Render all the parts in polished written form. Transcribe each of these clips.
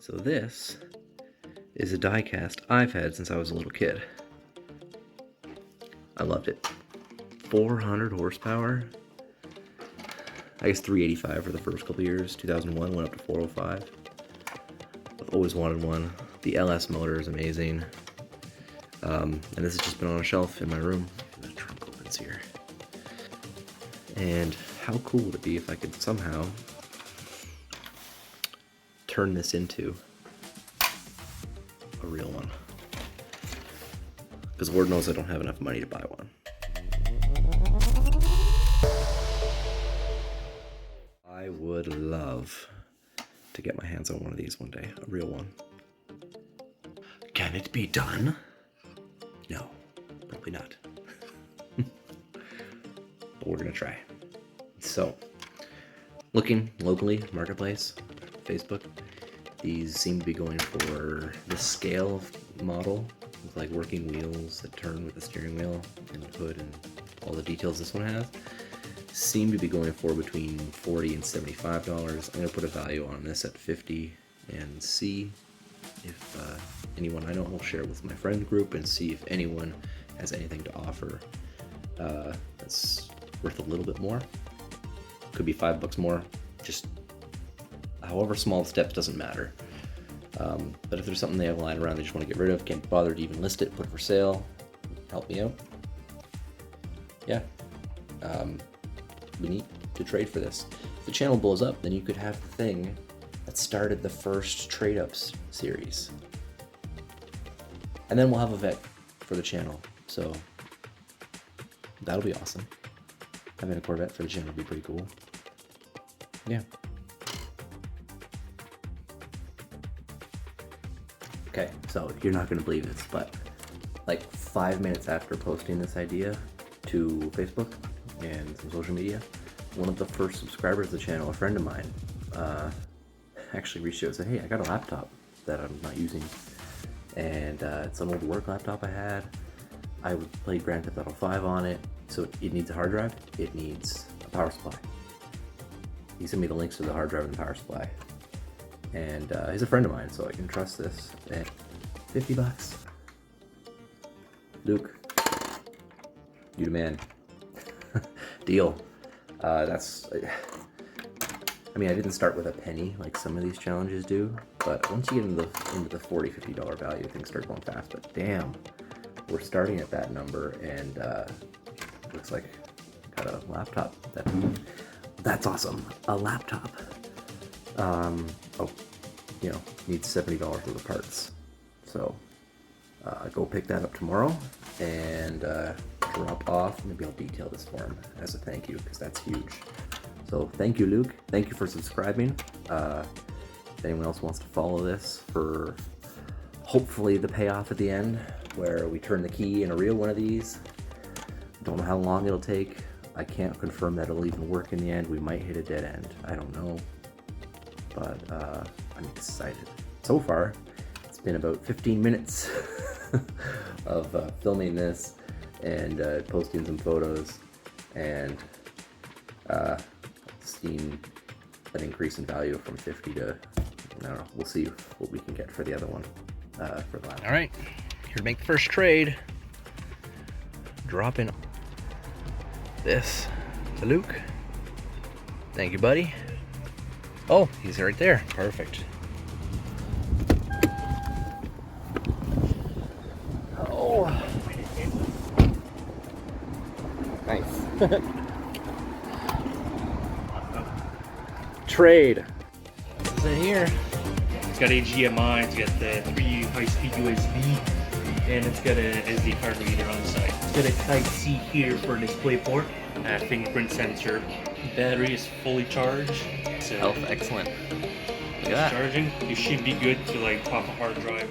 So this is a diecast I've had since I was a little kid. I loved it. 400 horsepower. I guess 385 for the first couple years. 2001 went up to 405. I've always wanted one. The LS motor is amazing. And this has just been on a shelf in my room. The trunk opens here. And how cool would it be if I could somehow turn this into a real one? Because Lord knows I don't have enough money to buy one. I would love to get my hands on one of these one day, a real one. Can it be done? No, probably not. But we're gonna try. So, looking locally, marketplace, Facebook, these seem to be going for the scale model with like working wheels that turn with the steering wheel and the hood and all the details this one has. Seem to be going for between $40 and $75. I'm gonna put a value on this at 50 and see if anyone I know will share with my friend group and see if anyone has anything to offer that's worth a little bit more. Could be $5 more, just however small the steps, doesn't matter. But if there's something they have lying around they just want to get rid of, can't bother to even list it, put it for sale, help me out. Yeah, we need to trade for this. If the channel blows up, then you could have the thing that started the first trade-ups series. And then we'll have a vet for the channel, so that'll be awesome. Having a Corvette for the channel would be pretty cool. Yeah. Okay, so you're not gonna believe this, but like 5 minutes after posting this idea to Facebook and some social media, one of the first subscribers of the channel, a friend of mine, actually reached out and said, hey, I got a laptop that I'm not using, and it's an old work laptop I had. I would play Grand Theft Auto 5 on it, so it needs a hard drive, it needs a power supply. He sent me the links to the hard drive and the power supply. And he's a friend of mine, so I can trust this. And $50. Luke, you the man. Deal. That's, I mean, I didn't start with a penny like some of these challenges do, but once you get into the $40, $50 value, things start going fast. But damn, we're starting at that number, and looks like got a laptop. That's awesome. A laptop. Oh, you know, needs $70 worth of parts. So go pick that up tomorrow and drop off. Maybe I'll detail this for him as a thank you, because that's huge. So thank you, Luke. Thank you for subscribing. If anyone else wants to follow this for hopefully the payoff at the end, where we turn the key in a real one of these. Don't know how long it'll take. I can't confirm that it'll even work in the end. We might hit a dead end. I don't know. But I'm excited. So far, it's been about 15 minutes of filming this and posting some photos, and seen an increase in value from 50 to, I don't know, we'll see what we can get for the other one for the last. All right, here to make the first trade. Dropping this to Luke. Thank you, buddy. Oh, he's right there. Perfect. Oh. Nice. Trade. What's in here? It's got a GMI, it's got the 3 high-speed USB, and it's got a SD card reader on the side. It's got a Type-C here for display port, fingerprint sensor. Battery is fully charged. So Health excellent. Look at that. Charging, you should be good to like pop a hard drive.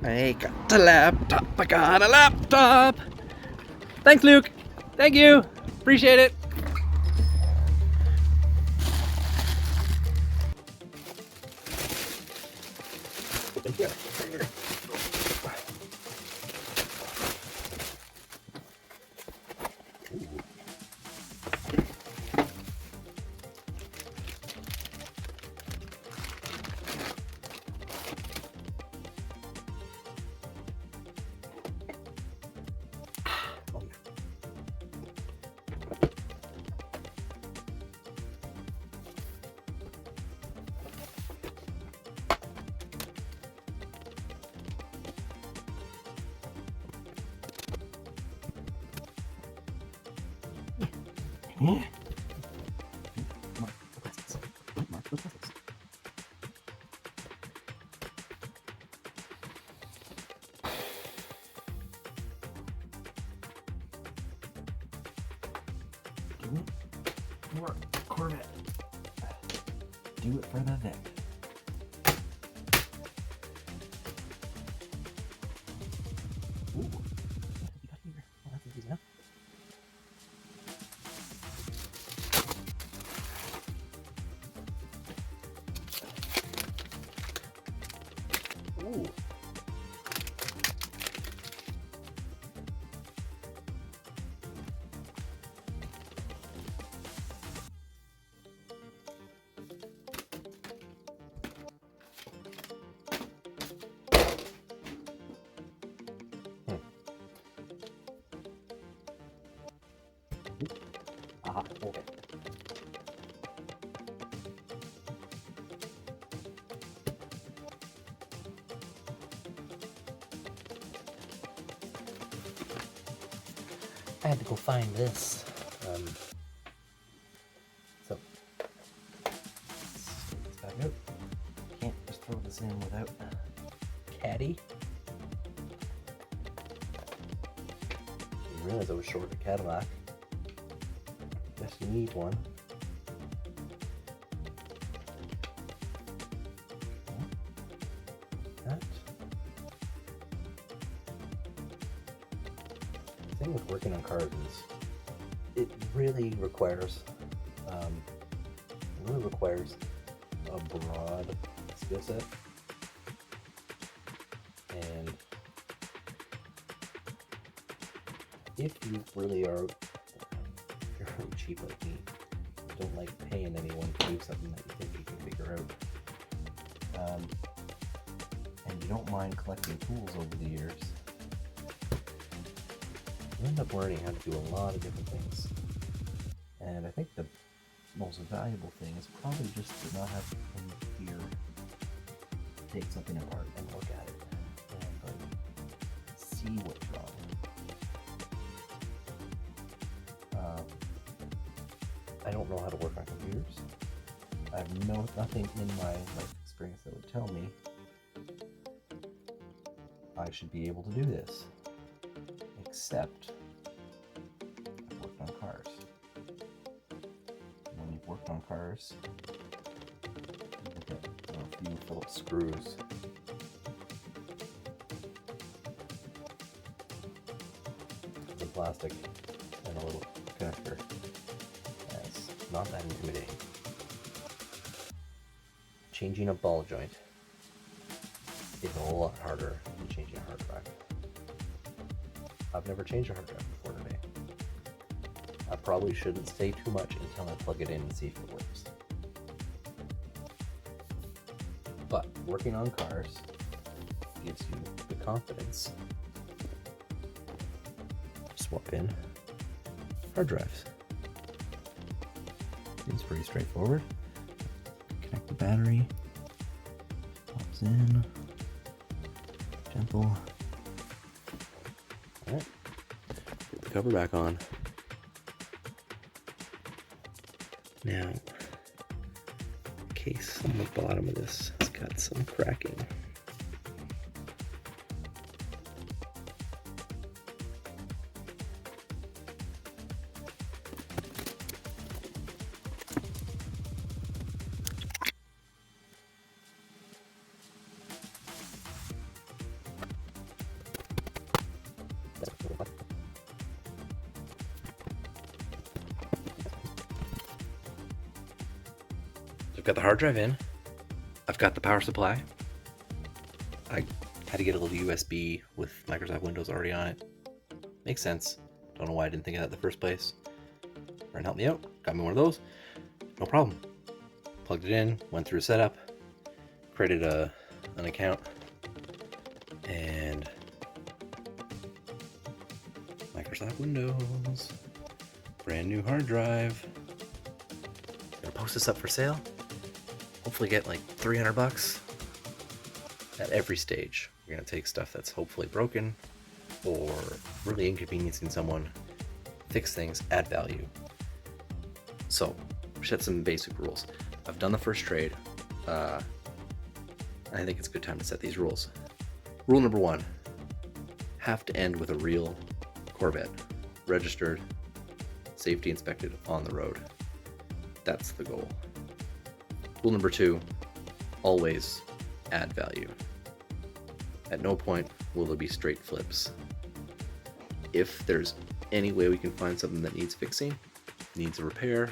I got a laptop. I got a laptop. Thanks, Luke. Thank you. Appreciate it. Come on, the presents. Mark the presents. Do it for Corvette. Do it for the Vic. Ooh. What have we got here? Oh, that's easy enough. Ooh. Aha, okay. I had to go find this. So it's back out. Can't just throw this in without caddy. Didn't realize I was short a Cadillac. Guess you need one. That. The thing with working on cars is it really requires a broad skill set, and if you really are you're really cheap like me, don't like paying anyone to do something that you think you can figure out, and you don't mind collecting tools over the years, you end up learning how to do a lot of different things. And I think the most valuable thing is probably just to not have any fear to take something apart and look at it and see what's wrong. I don't know how to work on computers. I have nothing in my life experience that would tell me I should be able to do this, except I've worked on cars. And when you've worked on cars, you look at a few Phillips screws. Some plastic and a little connector. Not that intimidating. Changing a ball joint is a lot harder than changing a hard drive. I've never changed a hard drive before today. I probably shouldn't say too much until I plug it in and see if it works. But working on cars gives you the confidence to swap in hard drives. It's pretty straightforward. Connect the battery, pops in, gentle. Alright, put the cover back on. Now, the case on the bottom of this has got some cracking. I've got the hard drive in. I've got the power supply. I had to get a little USB with Microsoft Windows already on it. Makes sense. Don't know why I didn't think of that in the first place. Brent helped me out. Got me one of those. No problem. Plugged it in. Went through setup. Created an account. And Microsoft Windows. Brand new hard drive. Gonna post this up for sale. Hopefully get like $300 at every stage. We're gonna take stuff that's hopefully broken or really inconveniencing someone, fix things, add value. So, set some basic rules. I've done the first trade. I think it's a good time to set these rules. Rule number 1, have to end with a real Corvette, registered, safety inspected, on the road. That's the goal. Rule number 2, always add value. At no point will there be straight flips. If there's any way we can find something that needs fixing, needs a repair,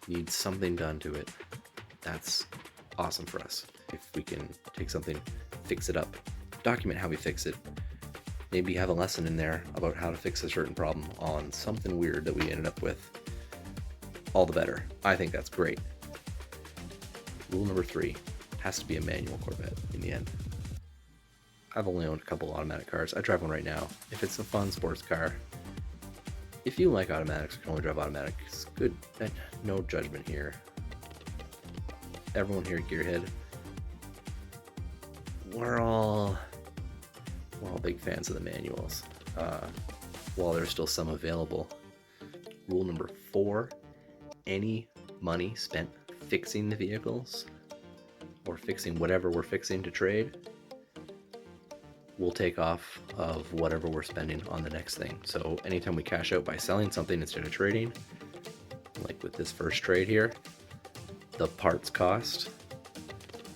needs something done to it, that's awesome for us. If we can take something, fix it up, document how we fix it, maybe have a lesson in there about how to fix a certain problem on something weird that we ended up with, all the better. I think that's great. Rule number 3, has to be a manual Corvette in the end. I've only owned a couple automatic cars. I drive one right now. If it's a fun sports car, if you like automatics, you can only drive automatic. It's good. No judgment here. Everyone here at Gearhead, we're all big fans of the manuals. While there's still some available. Rule number 4, any money spent fixing the vehicles or fixing whatever we're fixing to trade will take off of whatever we're spending on the next thing. So anytime we cash out by selling something instead of trading, like with this first trade here, the parts cost,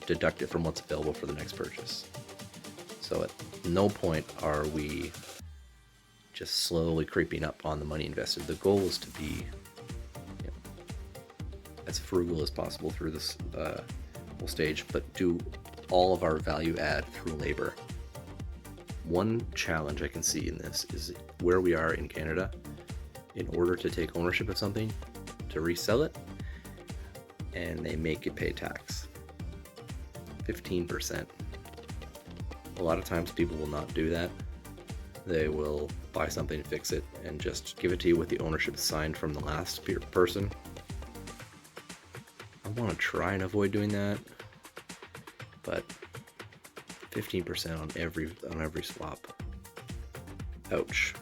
deduct it from what's available for the next purchase. So at no point are we just slowly creeping up on the money invested. The goal is to be as frugal as possible through this whole stage, but do all of our value add through labor. One challenge I can see in this is where we are in Canada. In order to take ownership of something, to resell it, and they make you pay tax. 15%. A lot of times people will not do that. They will buy something, fix it, and just give it to you with the ownership signed from the last person. I want to try and avoid doing that, but 15% on every swap. Ouch.